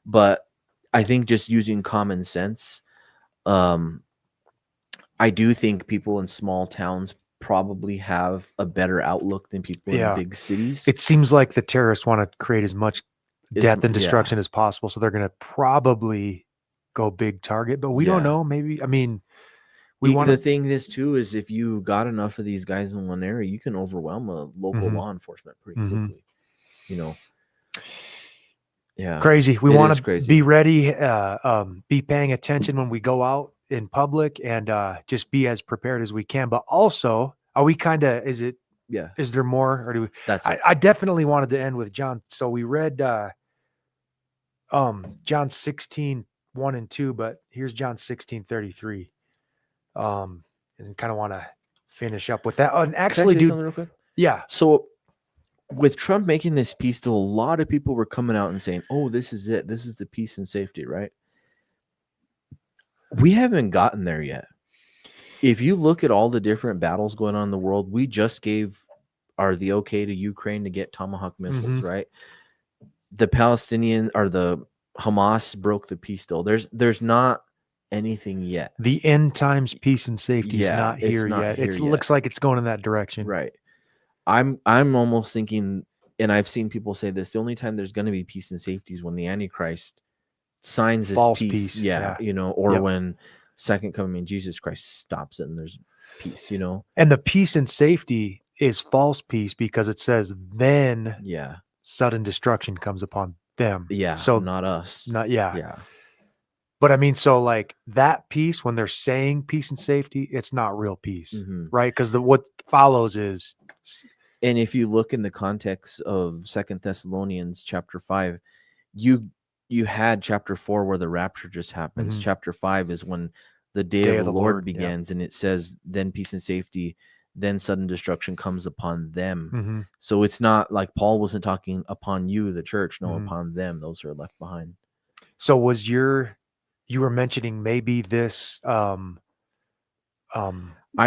But I think just using common sense, I do think people in small towns probably have a better outlook than people in Yeah. big cities. It seems like the terrorists want to create as much death and Yeah. destruction as possible, so they're going to probably go big target. But we don't Yeah. know. Maybe we want The to. thing is too is if you got enough of these guys in one area, you can overwhelm a local Mhm. law enforcement pretty Mhm. quickly. You know, yeah, Crazy. We it want is to crazy. be ready, be paying attention when we go out in public, and just be as prepared as we can. But also, are we kind of? Yeah, Is there more, or do we? that's it. I definitely wanted to end with John. So we read John 16:1 and 2, but here's John 16:33. And kind of want to finish up with that. And Can I actually, say dude, something real quick? yeah. So with Trump making this peace deal, a lot of people were coming out and saying, "Oh, this is it. This is the peace and safety." Right? We haven't gotten there yet. If you look at all the different battles going on in the world, we just gave the okay to Ukraine to get Tomahawk missiles, Mhm. right? The Palestinian or the Hamas broke the peace deal. There's not anything yet. The end times peace and safety is Yeah, not it's here not yet. here It yet. looks like it's going in that direction. Right. I'm almost thinking, and I've seen people say this, the only time there's going to be peace and safety is when the Antichrist signs this False peace. peace. Yeah, Yeah. you know, or Yep. when second coming, Jesus Christ stops it and there's peace, you know? And the peace and safety is false peace because it says then Yeah. sudden destruction comes upon them. Yeah. So Not us. yeah. Yeah. But I mean, so like that peace, when they're saying peace and safety, it's not real peace, Mhm. right? Because what follows is And if you look in the context of Second Thessalonians chapter 5, you had chapter 4 where the rapture just happens. Mhm. Chapter 5 is when the day of the Lord yeah. begins, and it says then peace and safety, then sudden destruction comes upon them. Mhm. So it's not like Paul wasn't talking upon you, the church, no, Mhm. upon them, those who are left behind. So was you were mentioning maybe this I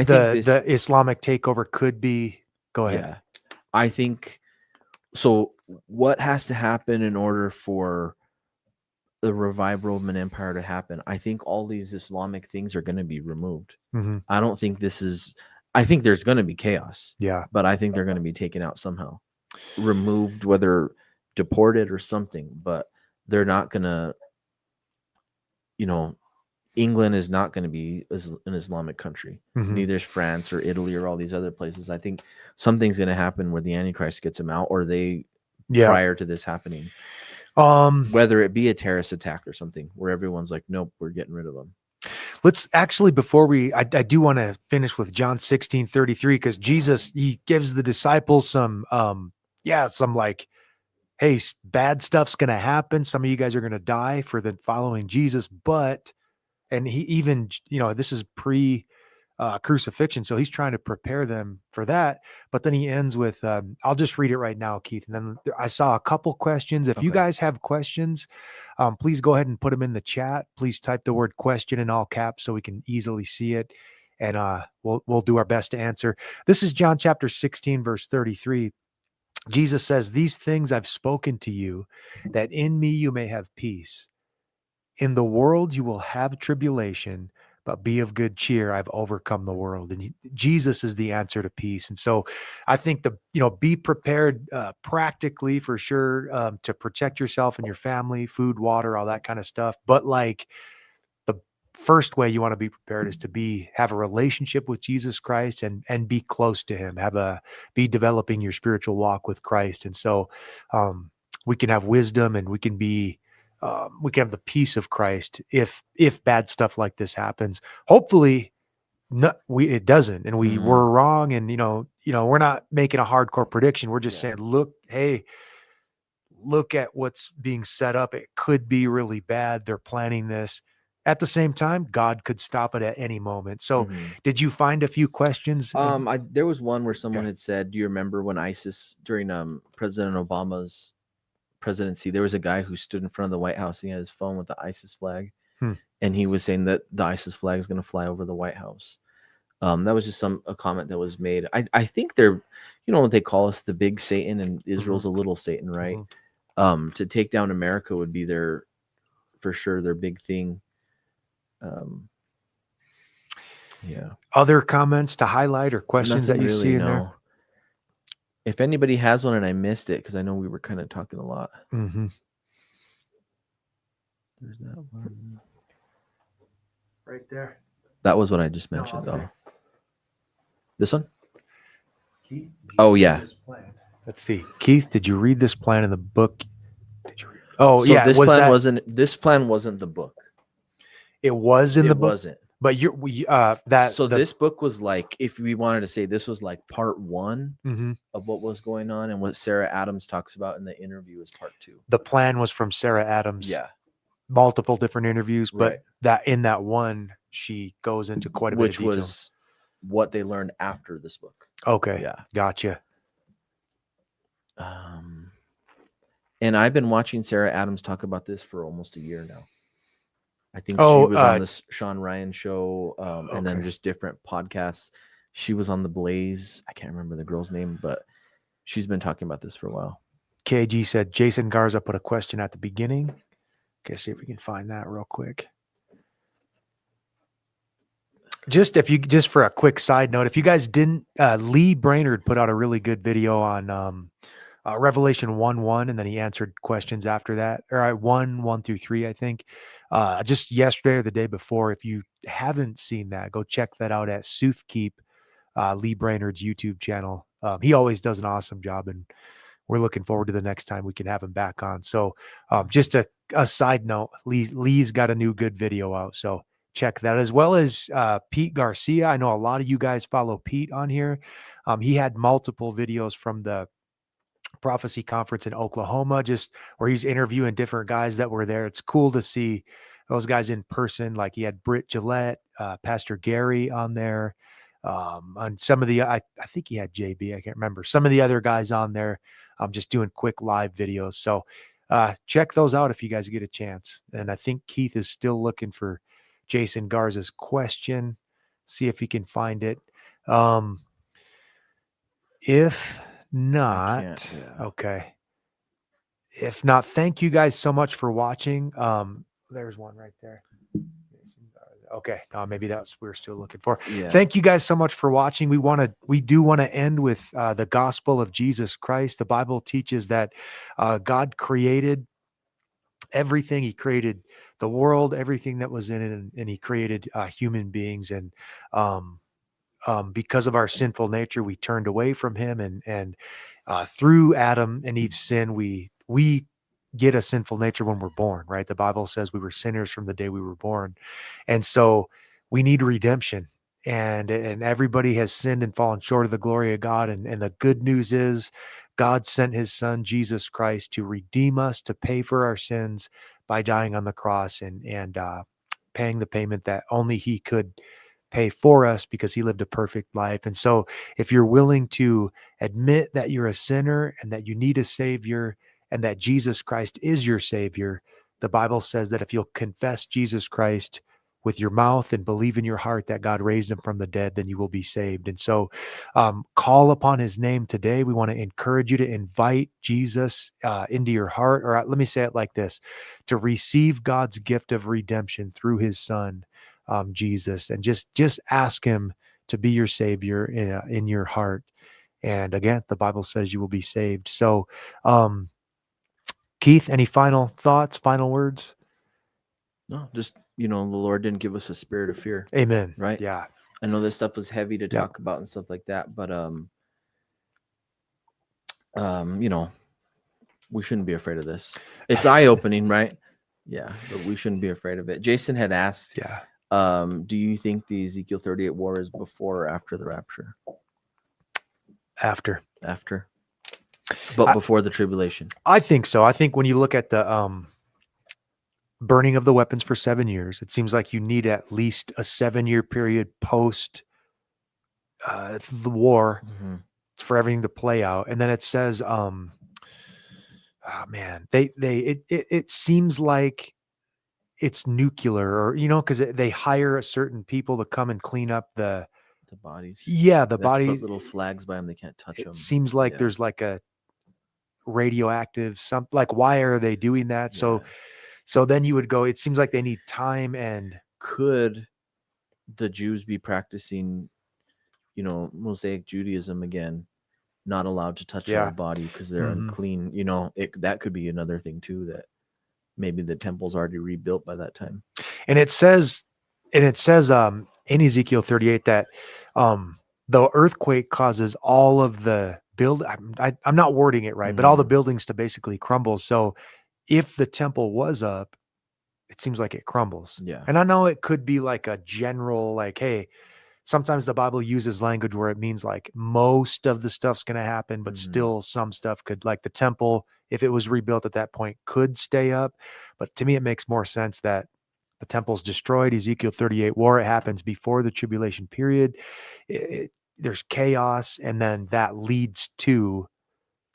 think this, the Islamic takeover could be, go ahead. yeah, I think so. What has to happen in order for the revived Roman Empire to happen? I think all these Islamic things are going to be removed. Mhm. I don't think this is, I think there's going to be chaos, Yeah. but I think they're going to be taken out somehow, removed, whether deported or something, but they're not going to, you know, England is not going to be an Islamic country. Mhm. Neither is France or Italy or all these other places. I think something's going to happen where the Antichrist gets them out, or they, Yeah. prior to this happening, whether it be a terrorist attack or something, where everyone's like, nope, we're getting rid of them. Let's actually, before I do want to finish with John 16:33, because Jesus, he gives the disciples some like, hey, bad stuff's going to happen. Some of you guys are going to die for the following Jesus, and he even, this is pre crucifixion. So he's trying to prepare them for that. But then he ends with, I'll just read it right now, Keith. And then I saw a couple questions. If you Okay. guys have questions, please go ahead and put them in the chat. Please type the word question in all caps so we can easily see it. And we'll do our best to answer. This is John chapter 16, verse 33. Jesus says, "These things I've spoken to you, that in me you may have peace. In the world you will have tribulation, but be of good cheer. I've overcome the world." And Jesus is the answer to peace. And so I think be prepared practically for sure, to protect yourself and your family, food, water, all that kind of stuff. But like the first way you want to be prepared is to have a relationship with Jesus Christ and be close to him, be developing your spiritual walk with Christ. And so we can have wisdom, and we can have the peace of Christ if bad stuff like this happens. Hopefully it doesn't, and we're wrong. And we're not making a hardcore prediction. We're just saying, look at what's being set up. It could be really bad. They're planning this. At the same time, God could stop it at any moment. So did you find a few questions? There was one where someone had said, do you remember when ISIS, during President Obama's presidency, there was a guy who stood in front of the White House and he had his phone with the ISIS flag. And he was saying that the ISIS flag is going to fly over the White House. That was just a comment that was made. I think they're, what they call us, the big Satan, and Israel's a little Satan, right? To take down America would be for sure their big thing. Yeah. Other comments to highlight or questions Nothing that you really, see in no. there? If anybody has one and I missed it, because I know we were kind of talking a lot. Mm-hmm. There's that one. Right there. That was what I just mentioned, though. This one? Keith, oh, yeah. Let's see. Keith, did you read this plan in the book? Did you read? Oh, so yeah. This plan wasn't the book. It was in the book? It wasn't. But this book was like, if we wanted to say, this was like part one of what was going on, and what Sarah Adams talks about in the interview is part two. The plan was from Sarah Adams. Yeah. Multiple different interviews, but right. that one, she goes into quite a bit of detail. Which was what they learned after this book. Okay. Yeah. Gotcha. And I've been watching Sarah Adams talk about this for almost a year now. I think she was on the Sean Ryan show, and then just different podcasts. She was on The Blaze. I can't remember the girl's name, but she's been talking about this for a while. KG said, Jason Garza put a question at the beginning. Okay, see if we can find that real quick. Just for a quick side note, if you guys didn't, Lee Brainerd put out a really good video on Revelation 1:1, and then he answered questions after that, or 1 through 3, I think. Just yesterday or the day before. If you haven't seen that, go check that out at Soothkeep, Lee Brainerd's YouTube channel. He always does an awesome job, and we're looking forward to the next time we can have him back on. So just a side note, Lee's got a new good video out. So check that, as well as Pete Garcia. I know a lot of you guys follow Pete on here. He had multiple videos from the prophecy conference in Oklahoma, just where he's interviewing different guys that were there. It's cool to see those guys in person. Like he had Britt Gillette, Pastor Gary on there. And some of the, I think he had JB, I can't remember, some of the other guys on there, just doing quick live videos. So check those out if you guys get a chance. And I think Keith is still looking for Jason Garza's question. See if he can find it. If not, okay. If not, thank you guys so much for watching. There's one right there. Okay, maybe that's what we're still looking for. Yeah. Thank you guys so much for watching. We do want to end with the gospel of Jesus Christ. The Bible teaches that God created everything. He created the world, everything that was in it, and he created human beings. And because of our sinful nature, we turned away from him, and through Adam and Eve's sin, we get a sinful nature when we're born, right? The Bible says we were sinners from the day we were born. And so we need redemption, and everybody has sinned and fallen short of the glory of God. And the good news is God sent his son, Jesus Christ, to redeem us, to pay for our sins by dying on the cross and paying the payment that only he could pay for us, because he lived a perfect life. And so if you're willing to admit that you're a sinner and that you need a savior, and that Jesus Christ is your savior, the Bible says that if you'll confess Jesus Christ with your mouth and believe in your heart that God raised him from the dead, then you will be saved. And so call upon his name today. We want to encourage you to invite Jesus into your heart, or let me say it like this, to receive God's gift of redemption through his son, Jesus, and just ask him to be your savior in your heart. And again, the Bible says you will be saved. So, Keith, any final thoughts, final words? No, just, the Lord didn't give us a spirit of fear. Amen. Right? Yeah. I know this stuff was heavy to talk about and stuff like that, but we shouldn't be afraid of this. It's eye-opening, right? Yeah, but we shouldn't be afraid of it. Jason had asked, do you think the Ezekiel 38 war is before or after the rapture? After. But before the tribulation. I think so. I think when you look at the burning of the weapons for 7 years, it seems like you need at least a 7-year period post the war for everything to play out. And then it says, it seems like it's nuclear, or, because they hire a certain people to come and clean up the bodies. Yeah, the bodies. Put little flags by them. They can't touch them. It seems like there's like a radioactive something. Like, why are they doing that? Yeah. So then you would go, it seems like they need time. And could the Jews be practicing, Mosaic Judaism again, not allowed to touch their body because they're unclean? That could be another thing too, that maybe the temple's already rebuilt by that time. And it says in Ezekiel 38 that the earthquake causes all of the I'm not wording it right, but all the buildings to basically crumble. So if the temple was up, it seems like it crumbles. Yeah. And I know it could be like a general, like, hey, sometimes the Bible uses language where it means like most of the stuff's going to happen, but still some stuff could, like the temple, if it was rebuilt at that point, could stay up. But to me, it makes more sense that the temple's destroyed. Ezekiel 38 war, it happens before the tribulation period. There's chaos, and then that leads to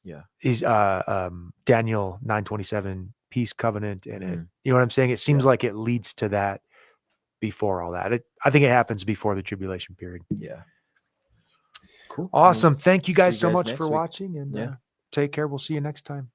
Daniel 9:27 peace covenant, and it, you know what I'm saying? It seems like it leads to that before all that. I think it happens before the tribulation period. Yeah. Cool. Awesome. Thank you guys so much for week. watching, and take care. We'll see you next time.